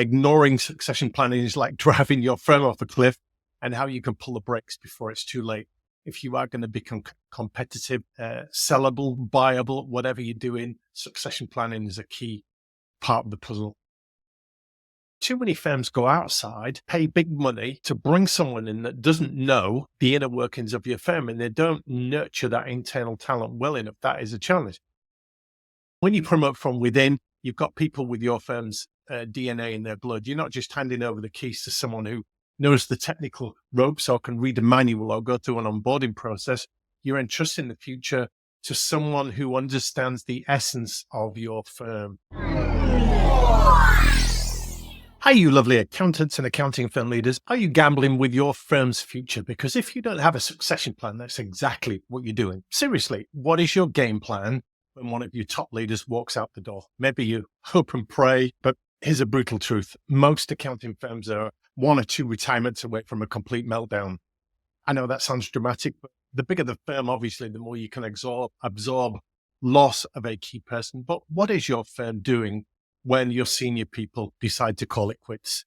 Ignoring succession planning is like driving your firm off a cliff, and how you can pull the brakes before it's too late. If you are going to become competitive, sellable, buyable, whatever you're doing, succession planning is a key part of the puzzle. Too many firms go outside, pay big money to bring someone in that doesn't know the inner workings of your firm, and they don't nurture that internal talent well enough. That is a challenge. When you promote from within, you've got people with your firm's DNA in their blood. You're not just handing over the keys to someone who knows the technical ropes or can read a manual or go through an onboarding process. You're entrusting the future to someone who understands the essence of your firm. Hi, you lovely accountants and accounting firm leaders. Are you gambling with your firm's future? Because if you don't have a succession plan, that's exactly what you're doing. Seriously, what is your game plan when one of your top leaders walks out the door? Maybe you hope and pray, but here's a brutal truth. Most accounting firms are 1 or 2 retirements away from a complete meltdown. I know that sounds dramatic, but the bigger the firm, obviously, the more you can absorb loss of a key person. But what is your firm doing when your senior people decide to call it quits?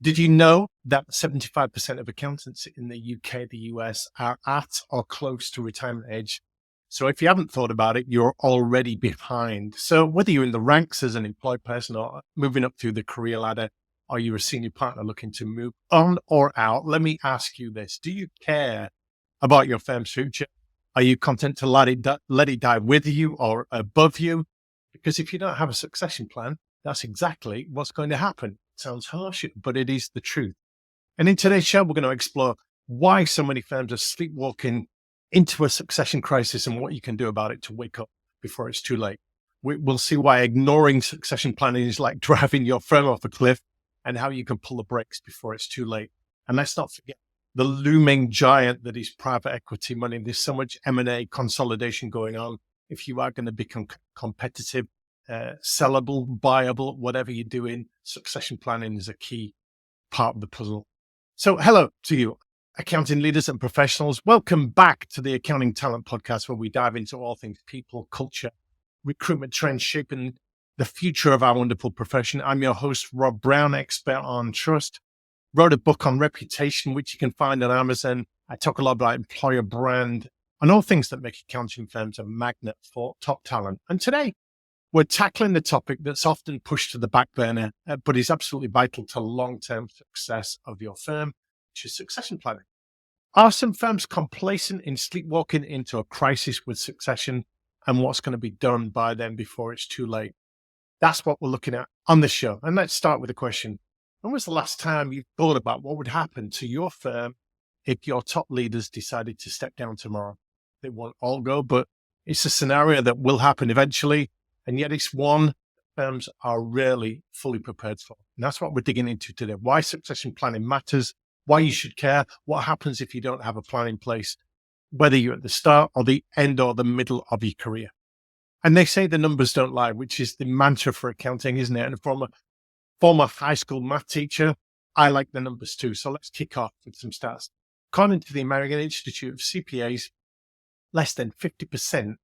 Did you know that 75% of accountants in the UK, the US are at or close to retirement age? So if you haven't thought about it, you're already behind. So whether you're in the ranks as an employed person or moving up through the career ladder, or you're a senior partner looking to move on or out, let me ask you this. Do you care about your firm's future? Are you content to let it die with you or above you? Because if you don't have a succession plan, that's exactly what's going to happen. It sounds harsh, but it is the truth. And in today's show, we're going to explore why so many firms are sleepwalking into a succession crisis and what you can do about it to wake up before it's too late. We'll see why ignoring succession planning is like driving your firm off a cliff, and how you can pull the brakes before it's too late. And let's not forget the looming giant that is private equity money. There's so much M&A consolidation going on. If you are going to become competitive, sellable, buyable, whatever you're doing, succession planning is a key part of the puzzle. So hello to you, accounting leaders and professionals. Welcome back to the Accounting Talent Podcast, where we dive into all things people, culture, recruitment trends shaping the future of our wonderful profession. I'm your host, Rob Brown, expert on trust. Wrote a book on reputation, which you can find on Amazon. I talk a lot about employer brand and all things that make accounting firms a magnet for top talent. And today, we're tackling the topic that's often pushed to the back burner, but is absolutely vital to long-term success of your firm, which is succession planning. Are some firms complacent in sleepwalking into a crisis with succession, and what's going to be done by them before it's too late? That's what we're looking at on this show. And let's start with a question. When was the last time you thought about what would happen to your firm if your top leaders decided to step down tomorrow? They won't all go, but it's a scenario that will happen eventually. And yet it's one firms are rarely fully prepared for. And that's what we're digging into today. Why succession planning matters, why you should care, what happens if you don't have a plan in place, whether you're at the start or the end or the middle of your career. And they say the numbers don't lie, which is the mantra for accounting, isn't it? And from a former high school math teacher, I like the numbers too. So let's kick off with some stats. According to the American Institute of CPAs, less than 50%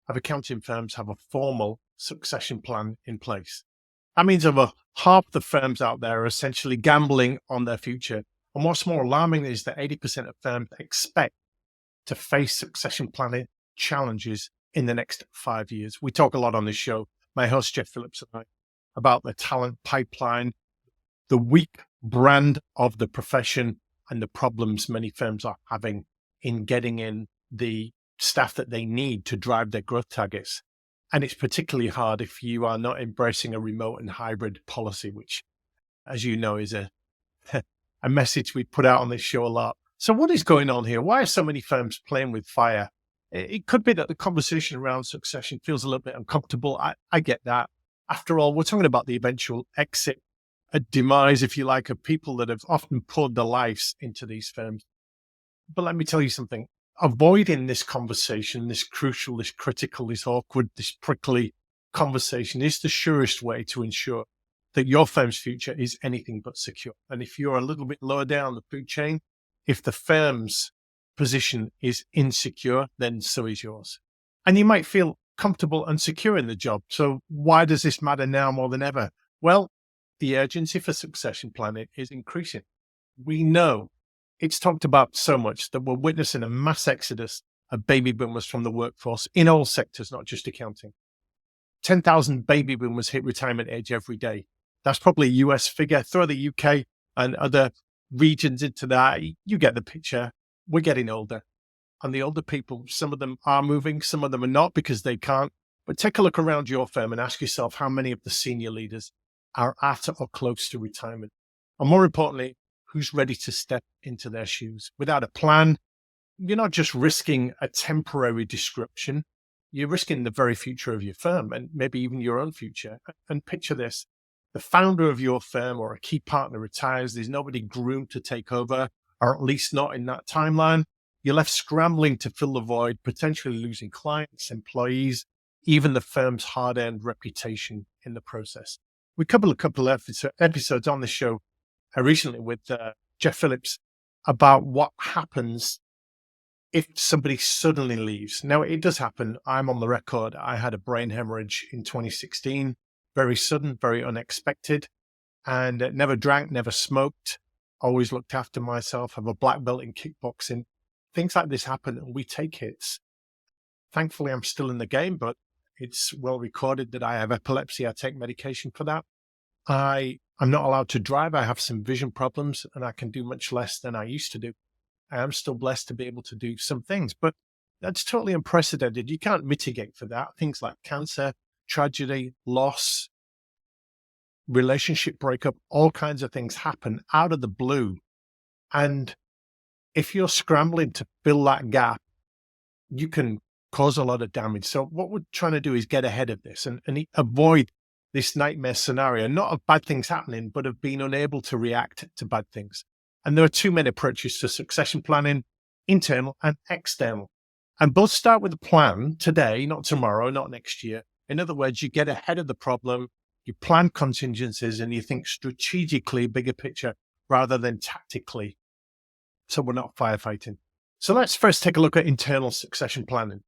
of accounting firms have a formal succession plan in place. That means over half the firms out there are essentially gambling on their future. And what's more alarming is that 80% of firms expect to face succession planning challenges in the next 5 years. We talk a lot on this show, my host, Jeff Phillips, and I, about the talent pipeline, the weak brand of the profession, and the problems many firms are having in getting in the staff that they need to drive their growth targets. And it's particularly hard if you are not embracing a remote and hybrid policy, which, as you know, is a message we put out on this show a lot. So what is going on here? Why are so many firms playing with fire? It could be that the conversation around succession feels a little bit uncomfortable. I get that. After all, we're talking about the eventual exit, a demise, if you like, of people that have often poured their lives into these firms. But let me tell you something. Avoiding this conversation, this crucial, this critical, this awkward, this prickly conversation is the surest way to ensure that your firm's future is anything but secure. And if you're a little bit lower down the food chain, if the firm's position is insecure, then so is yours. And you might feel comfortable and secure in the job. So why does this matter now more than ever? Well, the urgency for succession planning is increasing. We know it's talked about so much that we're witnessing a mass exodus of baby boomers from the workforce in all sectors, not just accounting. 10,000 baby boomers hit retirement age every day. That's probably a US figure. Throw the UK and other regions into that. You get the picture. We're getting older. And the older people, some of them are moving, some of them are not because they can't. But take a look around your firm and ask yourself how many of the senior leaders are at or close to retirement. And more importantly, who's ready to step into their shoes. Without a plan, you're not just risking a temporary disruption, you're risking the very future of your firm and maybe even your own future. And picture this: the founder of your firm or a key partner retires, there's nobody groomed to take over, or at least not in that timeline. You're left scrambling to fill the void, potentially losing clients, employees, even the firm's hard-earned reputation in the process. We covered a couple of episodes on the show recently with Jeff Phillips about what happens if somebody suddenly leaves. Now, it does happen. I'm on the record. I had a brain hemorrhage in 2016, very sudden, very unexpected, and never drank, never smoked, always looked after myself, have a black belt in kickboxing. Things like this happen and we take hits. Thankfully, I'm still in the game, but it's well recorded that I have epilepsy. I take medication for that. I'm not allowed to drive. I have some vision problems and I can do much less than I used to do. I am still blessed to be able to do some things, but that's totally unprecedented. You can't mitigate for that. Things like cancer, tragedy, loss, relationship breakup, all kinds of things happen out of the blue. And if you're scrambling to fill that gap, you can cause a lot of damage. So what we're trying to do is get ahead of this and avoid this nightmare scenario, not of bad things happening, but of being unable to react to bad things. And there are two main approaches to succession planning: internal and external. And both start with a plan today, not tomorrow, not next year. In other words, you get ahead of the problem, you plan contingencies, and you think strategically, bigger picture, rather than tactically. So we're not firefighting. So let's first take a look at internal succession planning.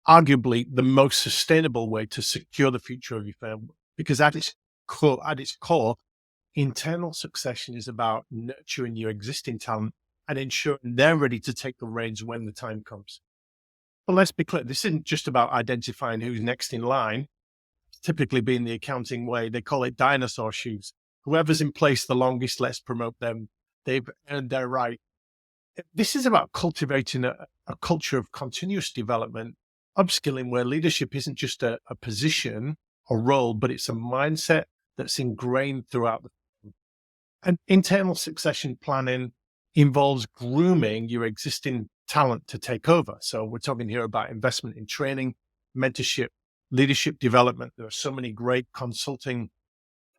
Arguably the most sustainable way to secure the future of your firm, because at its core, internal succession is about nurturing your existing talent and ensuring they're ready to take the reins when the time comes. But let's be clear, this isn't just about identifying who's next in line. Typically being the accounting way, they call it dinosaur shoes. Whoever's in place the longest, let's promote them. They've earned their right. This is about cultivating a culture of continuous development, upskilling, where leadership isn't just a position or role, but it's a mindset that's ingrained throughout the firm. And internal succession planning involves grooming your existing talent to take over. So we're talking here about investment in training, mentorship, leadership development. There are so many great consulting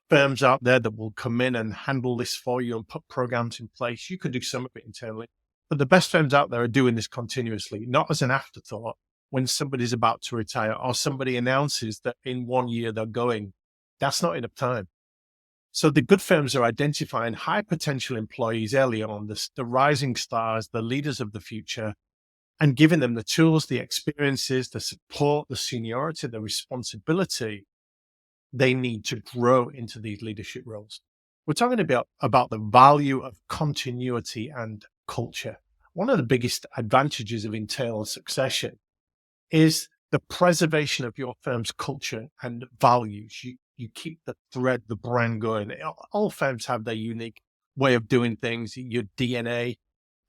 firms out there that will come in and handle this for you and put programs in place. You can do some of it internally, but the best firms out there are doing this continuously, not as an afterthought when somebody's about to retire or somebody announces that in 1 year they're going. That's not enough time. So the good firms are identifying high potential employees early on, the rising stars, the leaders of the future, and giving them the tools, the experiences, the support, the seniority, the responsibility they need to grow into these leadership roles. We're talking about the value of continuity and culture. One of the biggest advantages of internal succession is the preservation of your firm's culture and values. You keep the thread, the brand going. All firms have their unique way of doing things, your DNA.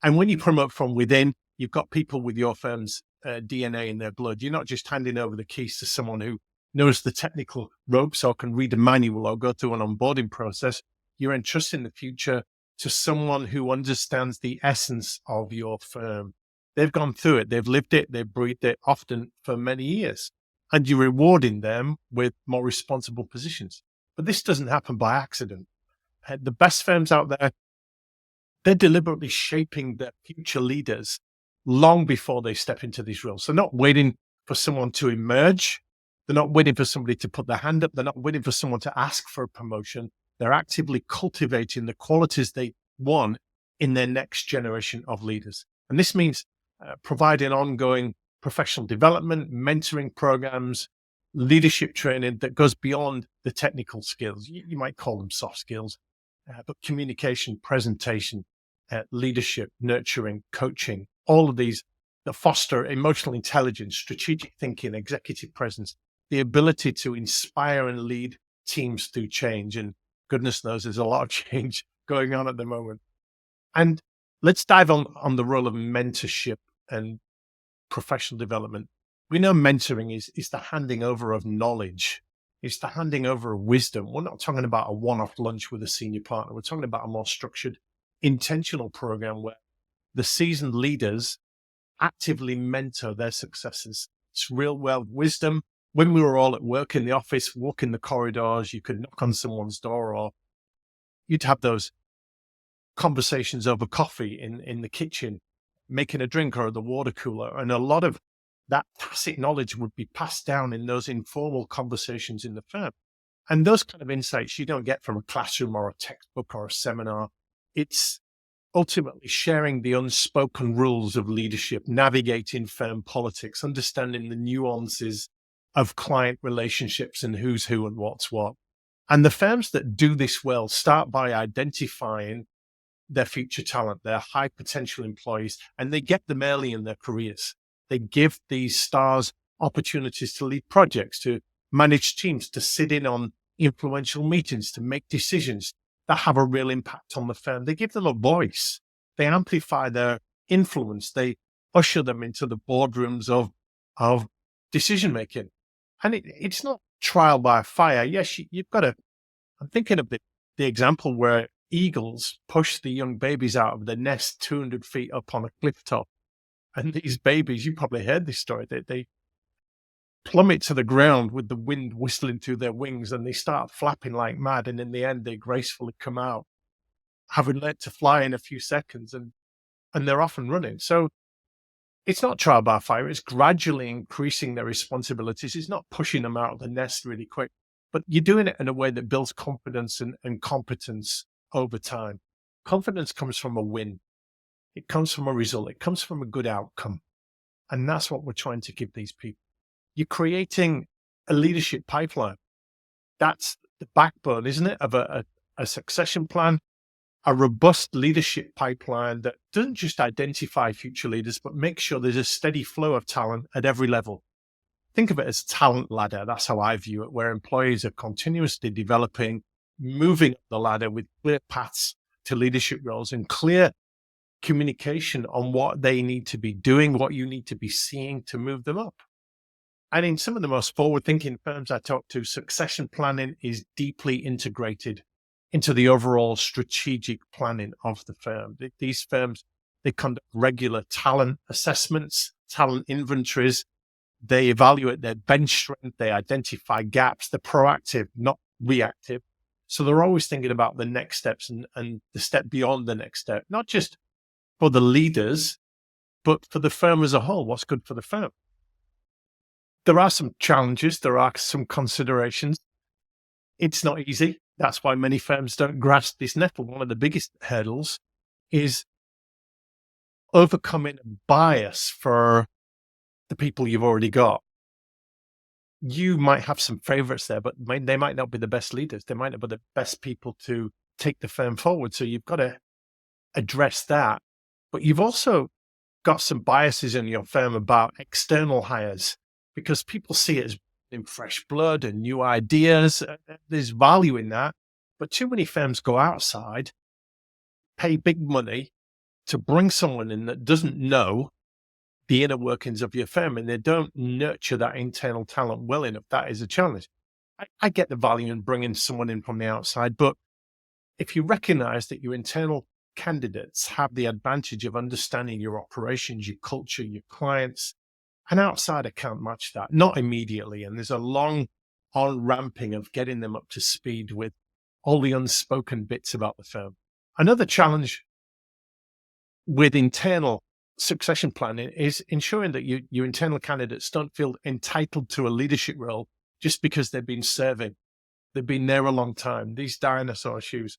And when you promote from within, you've got people with your firm's DNA in their blood. You're not just handing over the keys to someone who knows the technical ropes or can read a manual or go through an onboarding process. You're entrusting the future to someone who understands the essence of your firm. They've gone through it. They've lived it. They've breathed it, often for many years. And you're rewarding them with more responsible positions. But this doesn't happen by accident. The best firms out there, they're deliberately shaping their future leaders long before they step into these roles. They're not waiting for someone to emerge. They're not waiting for somebody to put their hand up. They're not waiting for someone to ask for a promotion. They're actively cultivating the qualities they want in their next generation of leaders. And this means providing ongoing professional development, mentoring programs, leadership training that goes beyond the technical skills. You might call them soft skills, but communication, presentation, leadership, nurturing, coaching, all of these that foster emotional intelligence, strategic thinking, executive presence, the ability to inspire and lead teams through change. And goodness knows there's a lot of change going on at the moment. And let's dive on the role of mentorship and professional development. We know mentoring is the handing over of knowledge. It's the handing over of wisdom. We're not talking about a one-off lunch with a senior partner. We're talking about a more structured, intentional program where the seasoned leaders actively mentor their successors. It's real world wisdom. When we were all at work in the office, walking the corridors, you could knock on someone's door, or you'd have those conversations over coffee in the kitchen, making a drink or the water cooler. And a lot of that tacit knowledge would be passed down in those informal conversations in the firm. And those kind of insights you don't get from a classroom or a textbook or a seminar. It's ultimately sharing the unspoken rules of leadership, navigating firm politics, understanding the nuances of client relationships and who's who and what's what. And the firms that do this well start by identifying their future talent, their high potential employees, and they get them early in their careers. They give these stars opportunities to lead projects, to manage teams, to sit in on influential meetings, to make decisions that have a real impact on the firm. They give them a voice. They amplify their influence. They usher them into the boardrooms of decision making. And it's not trial by fire. Yes, you've got to. I'm thinking of the example where eagles push the young babies out of the nest 200 feet up on a cliff top. And these babies, you probably heard this story, they plummet to the ground with the wind whistling through their wings, and they start flapping like mad. And in the end, they gracefully come out, having learned to fly in a few seconds, and they're off and running. So it's not trial by fire. It's gradually increasing their responsibilities. It's not pushing them out of the nest really quick, but you're doing it in a way that builds confidence and competence over time. Confidence comes from a win. It comes from a result. It comes from a good outcome. And that's what we're trying to give these people. You're creating a leadership pipeline. That's the backbone, isn't it, of a succession plan, a robust leadership pipeline that doesn't just identify future leaders, but makes sure there's a steady flow of talent at every level. Think of it as a talent ladder. That's how I view it, where employees are continuously developing, moving up the ladder with clear paths to leadership roles and clear communication on what they need to be doing, what you need to be seeing to move them up. And in some of the most forward-thinking firms I talk to, succession planning is deeply integrated into the overall strategic planning of the firm. These firms, they conduct regular talent assessments, talent inventories. They evaluate their bench strength. They identify gaps. They're proactive, not reactive. So they're always thinking about the next steps and the step beyond the next step, not just for the leaders, but for the firm as a whole. What's good for the firm? There are some challenges. There are some considerations. It's not easy. That's why many firms don't grasp this nettle. One of the biggest hurdles is overcoming a bias for the people you've already got. You might have some favorites there, but they might not be the best leaders. They might not be the best people to take the firm forward. So you've got to address that. But you've also got some biases in your firm about external hires, because people see it as in fresh blood and new ideas. There's value in that. But too many firms go outside, pay big money to bring someone in that doesn't know the inner workings of your firm, and they don't nurture that internal talent well enough. That is a challenge. I get the value in bringing someone in from the outside, but if you recognize that your internal candidates have the advantage of understanding your operations, your culture, your clients, an outsider can't match that, not immediately. And there's a long on-ramping of getting them up to speed with all the unspoken bits about the firm. Another challenge with internal succession planning is ensuring that your internal candidates don't feel entitled to a leadership role just because they've been serving. They've been there a long time. These dinosaur shoes.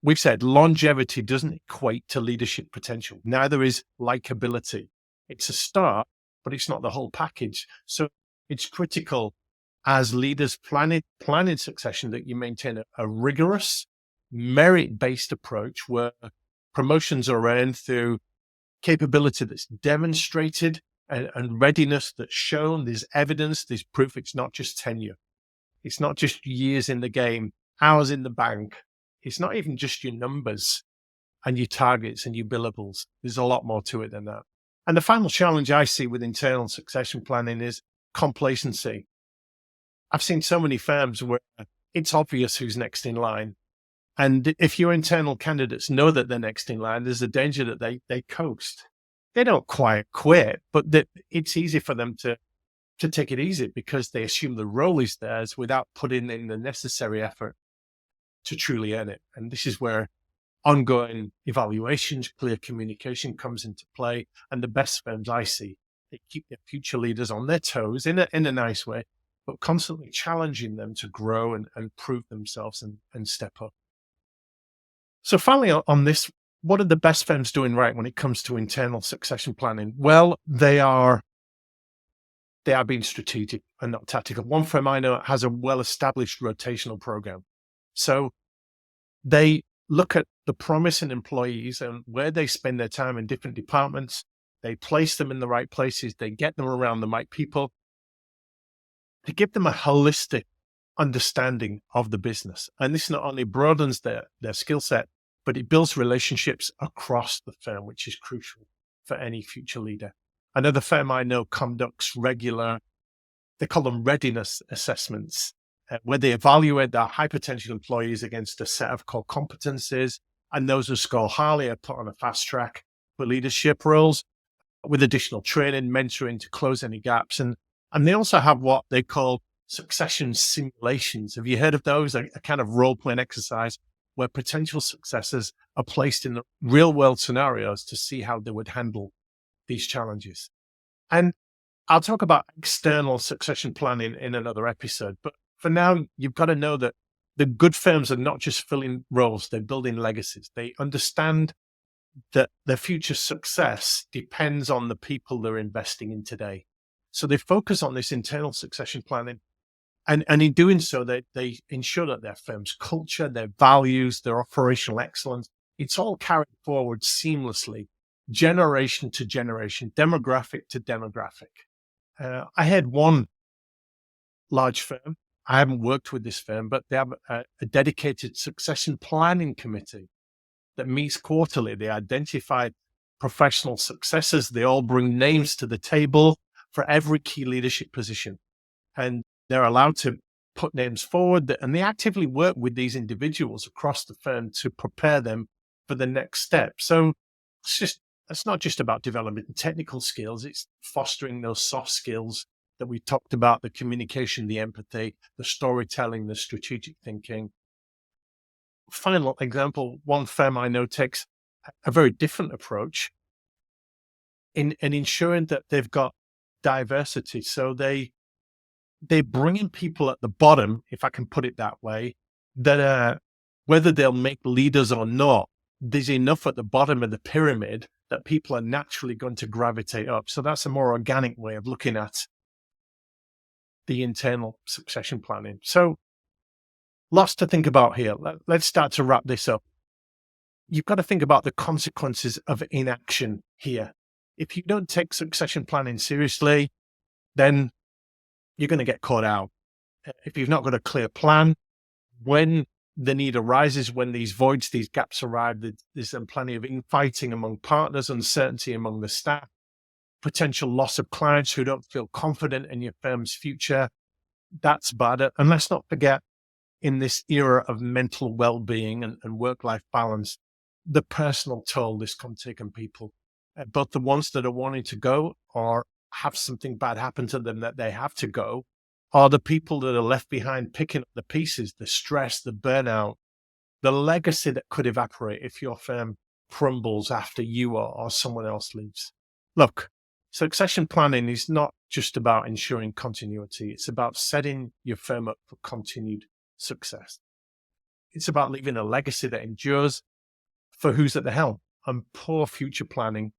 We've said longevity doesn't equate to leadership potential. Neither is likability. It's a start, but it's not the whole package. So it's critical as leaders planning succession, that you maintain a rigorous, merit-based approach where promotions are earned through capability that's demonstrated and readiness that's shown. There's evidence, there's proof. It's not just tenure. It's not just years in the game, hours in the bank. It's not even just your numbers and your targets and your billables. There's a lot more to it than that. And the final challenge I see with internal succession planning is complacency. I've seen so many firms where it's obvious who's next in line. And if your internal candidates know that they're next in line, there's a danger that they coast. They don't quite quit, but it's easy for them to take it easy because they assume the role is theirs without putting in the necessary effort to truly earn it. And this is where ongoing evaluations, clear communication comes into play. And the best firms I see, they keep their future leaders on their toes in a nice way, but constantly challenging them to grow and prove themselves and step up. So finally on this, what are the best firms doing right when it comes to internal succession planning? Well, they are being strategic and not tactical. One firm I know has a well-established rotational program. So they look at the promising employees and where they spend their time in different departments. They place them in the right places. They get them around the right people to give them a holistic understanding of the business. And this not only broadens their skill set, but it builds relationships across the firm, which is crucial for any future leader. Another firm I know conducts regular, they call them readiness assessments, where they evaluate their high potential employees against a set of core competencies. And those who score highly are put on a fast track for leadership roles with additional training, mentoring to close any gaps. And they also have what they call succession simulations. Have you heard of those? A kind of role-playing exercise where potential successors are placed in real-world scenarios to see how they would handle these challenges. And I'll talk about external succession planning in another episode. But for now, you've got to know that the good firms are not just filling roles, they're building legacies. They understand that their future success depends on the people they're investing in today. So they focus on this internal succession planning. And in doing so, they ensure that their firm's culture, their values, their operational excellence, it's all carried forward seamlessly, generation to generation, demographic to demographic. I had one large firm. I haven't worked with this firm, but they have a dedicated succession planning committee that meets quarterly. They identify professional successors. They all bring names to the table for every key leadership position. And they're allowed to put names forward, and they actively work with these individuals across the firm to prepare them for the next step. So it's not just about developing technical skills, it's fostering those soft skills that we talked about, the communication, the empathy, the storytelling, the strategic thinking. Final example, one firm I know takes a very different approach in ensuring that they've got diversity. So they bring in people at the bottom, if I can put it that way, that whether they'll make leaders or not, there's enough at the bottom of the pyramid that people are naturally going to gravitate up. So that's a more organic way of looking at the internal succession planning. So lots to think about here. Let's start to wrap this up. You've got to think about the consequences of inaction here. If you don't take succession planning seriously, then you're going to get caught out. If you've not got a clear plan, when the need arises, when these voids, these gaps arrive, there's plenty of infighting among partners, uncertainty among the staff, potential loss of clients who don't feel confident in your firm's future. That's bad. And let's not forget, in this era of mental well-being and work-life balance, the personal toll this can take on people, both the ones that are wanting to go or have something bad happen to them that they have to go, or the people that are left behind picking up the pieces, the stress, the burnout, the legacy that could evaporate if your firm crumbles after you or someone else leaves. Look, succession planning is not just about ensuring continuity. It's about setting your firm up for continued success. It's about leaving a legacy that endures for who's at the helm. And poor future planning,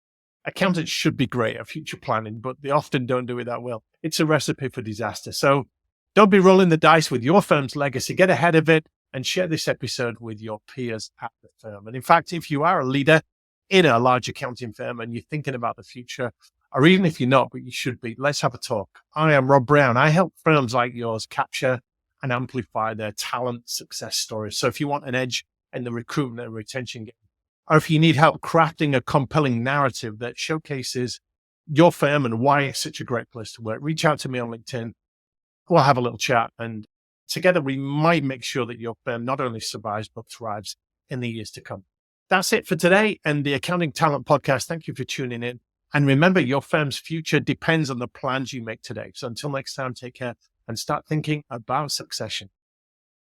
accountants should be great at future planning, but they often don't do it that well. It's a recipe for disaster. So Don't be rolling the dice with your firm's legacy. Get ahead of it and share this episode with your peers at the firm. And in fact, if you are a leader in a large accounting firm and you're thinking about the future, or even if you're not, but you should be, let's have a talk. I am Rob Brown. I help firms like yours capture and amplify their talent success stories. So if you want an edge in the recruitment and retention game, or if you need help crafting a compelling narrative that showcases your firm and why it's such a great place to work, reach out to me on LinkedIn. We'll have a little chat, and together we might make sure that your firm not only survives, but thrives in the years to come. That's it for today and the Accounting Talent Podcast. Thank you for tuning in. And remember, your firm's future depends on the plans you make today. So until next time, take care and start thinking about succession.